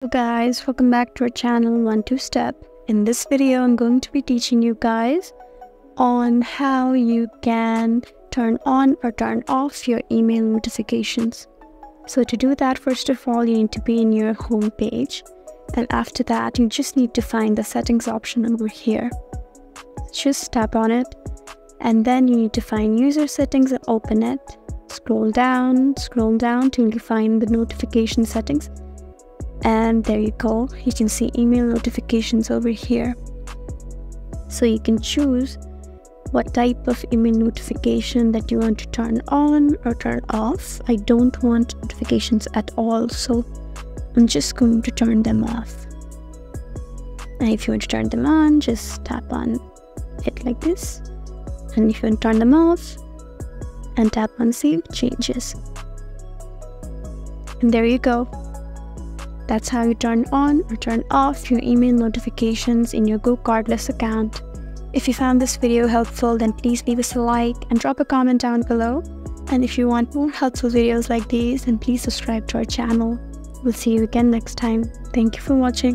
Hello guys, welcome back to our channel 1-2-Step. In this video, I'm going to be teaching you guys on how you can turn on or turn off your email notifications. So to do that, first of all, you need to be in your home page. And after that, you just need to find the settings option over here. Just tap on it. And then you need to find user settings and open it. Scroll down till you find the notification settings. And there you go, you can see email notifications over here. So you can choose what type of email notification that you want to turn on or turn off. I don't want notifications at all, so I'm just going to turn them off. And if you want to turn them on, just tap on it like this. And if you want to turn them off, and tap on Save Changes. And there you go. That's how you turn on or turn off your email notifications in your GoCardless account. If you found this video helpful, then please leave us a like and drop a comment down below. And if you want more helpful videos like these, then please subscribe to our channel. We'll see you again next time. Thank you for watching.